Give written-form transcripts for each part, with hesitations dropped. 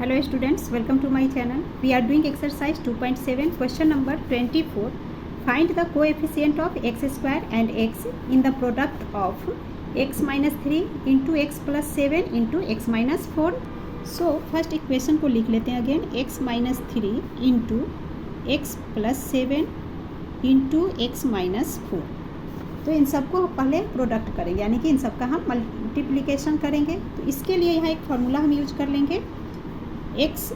Hello students, welcome to my channel. We are doing exercise 2.7, question number 24. Find the coefficient of x square and x in the product of x minus 3 into x plus 7 into x minus 4. So first equation को लिख लेते हैं again, x minus 3 into x plus 7 into x minus 4. तो इन सबको पहले product करेंगे, यानी कि इन सब का हम मल्टीप्लिकेशन करेंगे. तो इसके लिए यहाँ एक फार्मूला हम यूज कर लेंगे, x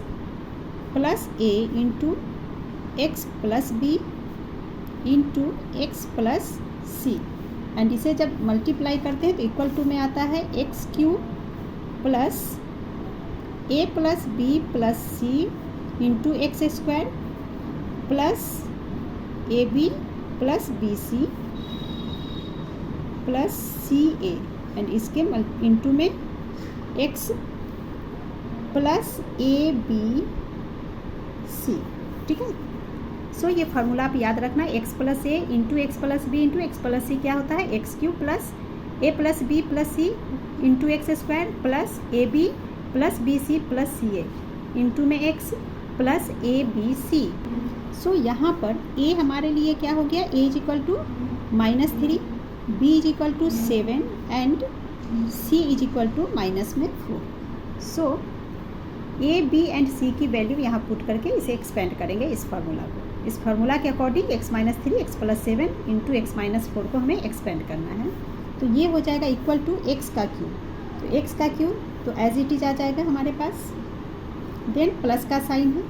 plus a into x plus b into x plus c. And इसे जब मल्टीप्लाई करते हैं तो इक्वल टू में आता है x cube plus a plus b plus c into x square plus a b plus b c plus c a. And इसके into में x plus a b c. ठीक है. सो ये फार्मूला आप याद रखना, x plus a into x plus b into x plus c क्या होता है, x cube plus a plus b plus c into x square plus a b plus b c plus c a into में x plus a b c. So यहाँ पर a हमारे लिए क्या हो गया, a is equal to -3, b is equal to 7 and c is equal to minus में 4. सो A B and सी की वैल्यू यहाँ पुट करके इसे एक्सपेंड करेंगे इस फार्मूला को. इस फार्मूला के according x minus 3 x plus 7 into x minus 4 को हमें एक्सपेंड करना है. तो ये हो जाएगा इक्वल टू एक्स का क्यूब. तो एक्स का क्यूब तो एज इट इज आ जाएगा हमारे पास. देन प्लस का साइन है,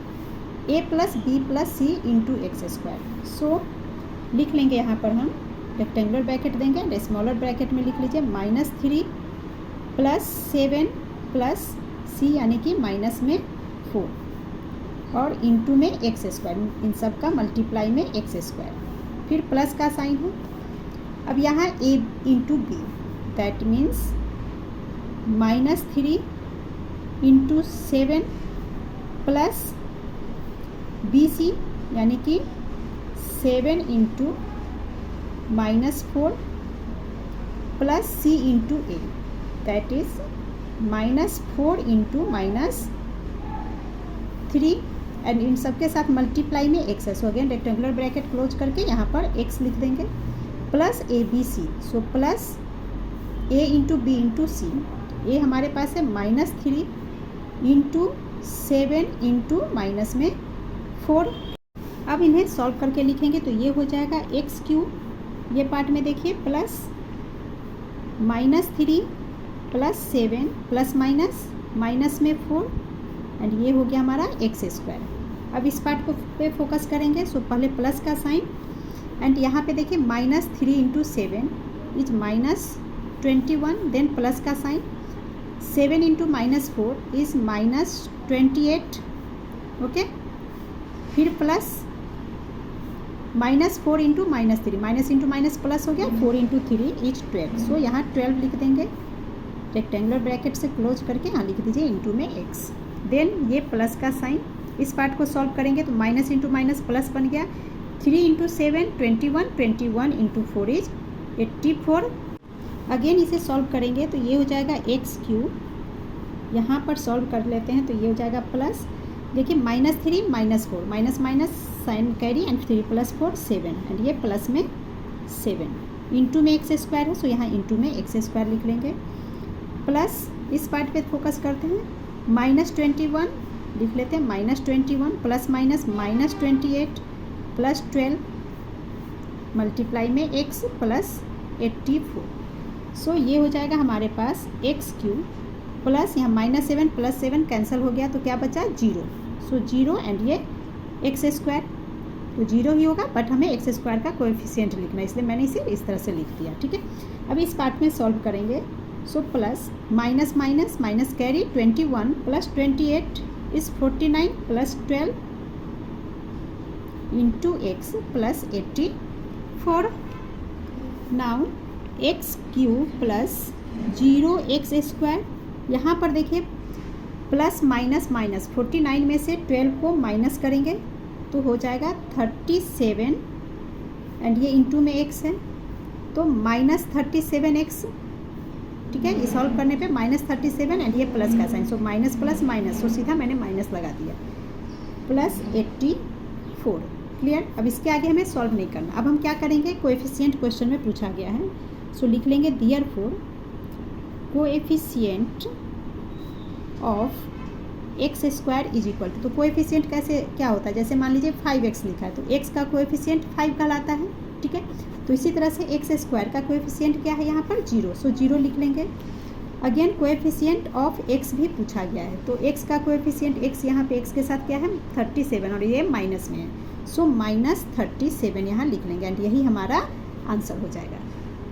ए plus b plus c into x square. सो लिख लेंगे यहाँ पर हम रेक्टेंगुलर ब्रैकेट देंगे एंड स्मॉलर ब्रैकेट में लिख लीजिए -3 प्लस 7 प्लस सी यानी कि माइनस में 4 और इंटू में एक्स स्क्वायर. इन सब का मल्टीप्लाई में एक्स स्क्वायर, फिर प्लस का साइन है. अब यहाँ a into b that means -3 into 7 plus b c यानी कि 7 into -4 plus c into a that is -4 into -3 and इन सब के साथ मल्टीप्लाई में एक्स है. So again rectangular bracket close करके यहाँ पर एक्स लिख देंगे plus a b c. So plus a into b into c. ए हमारे पास है -3 इंटू 7 इंटू माइनस में 4. अब इन्हें सॉल्व करके लिखेंगे तो ये हो जाएगा एक्स क्यूब, ये पार्ट में देखिए प्लस -3 प्लस 7 प्लस माइनस में 4 एंड ये हो गया हमारा एक्स स्क्वायर. अब इस पार्ट को पे फोकस करेंगे. सो पहले प्लस का साइन एंड यहाँ पे देखिए -3 इंटू 7 इज -21. देन प्लस का साइन 7 इंटू -4 इज -28. ओके. फिर plus -4 into -3 minus into minus plus हो गया 4 इंटू 3 इज 12. सो यहाँ 12 लिख देंगे रेक्टेंगुलर ब्रैकेट से क्लोज करके. यहाँ लिख दीजिए इंटू में एक्स. देन ये प्लस का साइन, इस पार्ट को सॉल्व करेंगे तो माइनस इंटू माइनस प्लस बन गया. 3 इंटू 7 21 इंटू 4 इज 84. अगेन इसे सॉल्व करेंगे तो ये हो जाएगा एक्स क्यूब. यहाँ पर सॉल्व कर लेते हैं तो ये हो जाएगा प्लस, देखिए -3 -4 minus minus sign carry and 3 plus 4 7 and ये प्लस में 7 इंटू में एक्स स्क्वायर है. सो यहाँ इंटू में एक्स स्क्वायर लिख लेंगे प्लस इस पार्ट पे फोकस करते हैं -21 लिख लेते हैं -21 प्लस माइनस -28 प्लस 12 मल्टीप्लाई में x प्लस 84. सो ये हो जाएगा हमारे पास एक्स क्यूब प्लस यहाँ -7 प्लस 7 कैंसिल हो गया तो क्या बचा 0. सो 0 एंड ये एक्स स्क्वायर तो 0 ही होगा, बट हमें एक्स स्क्वायर का कोएफिशिएंट लिखना है इसलिए मैंने इसे इस तरह से लिख दिया. ठीक है. अब इस पार्ट में सॉल्व करेंगे. So plus minus minus minus carry 21 plus 28 is 49 plus 12 into x plus 84. Now x cube plus 0 x square. यहाँ पर देखिए प्लस माइनस माइनस 49 में से 12 को माइनस करेंगे तो हो जाएगा 37 एंड ये इंटू में एक्स है तो -37x ठीक है। ये सॉल्व करने पे -37 एंड ये प्लस का sign, so minus plus minus, so सीधा मैंने माइनस लगा दिया, +84। क्लियर। अब इसके आगे हमें सॉल्व नहीं करना। अब हम क्या करेंगे, कोएफिशिएंट क्वेश्चन में पूछा गया है, सो लिख लेंगे therefore coefficient of x² is equal to, तो कोएफिशिएंट कैसे क्या होता है, जैसे मान लीजिए 5x लिखा है तो x का कोएफिशिएंट 5 कहलाता है, ठीक है। तो इसी तरह से x² का कोएफिशिएंट क्या है यहाँ पर 0, सो 0 लिख लेंगे। अगेन कोएफिशिएंट ऑफ x भी पूछा गया है, तो x का कोएफिशिएंट x यहाँ पे x के साथ क्या है 37 और ये माइनस में है, सो -37 यहाँ लिख लेंगे एंड यही हमारा आंसर हो जाएगा।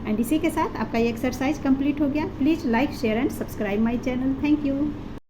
एंड इसी के साथ आपका ये एक्सरसाइज कंप्लीट हो गया। Please like share and subscribe my channel. Thank you.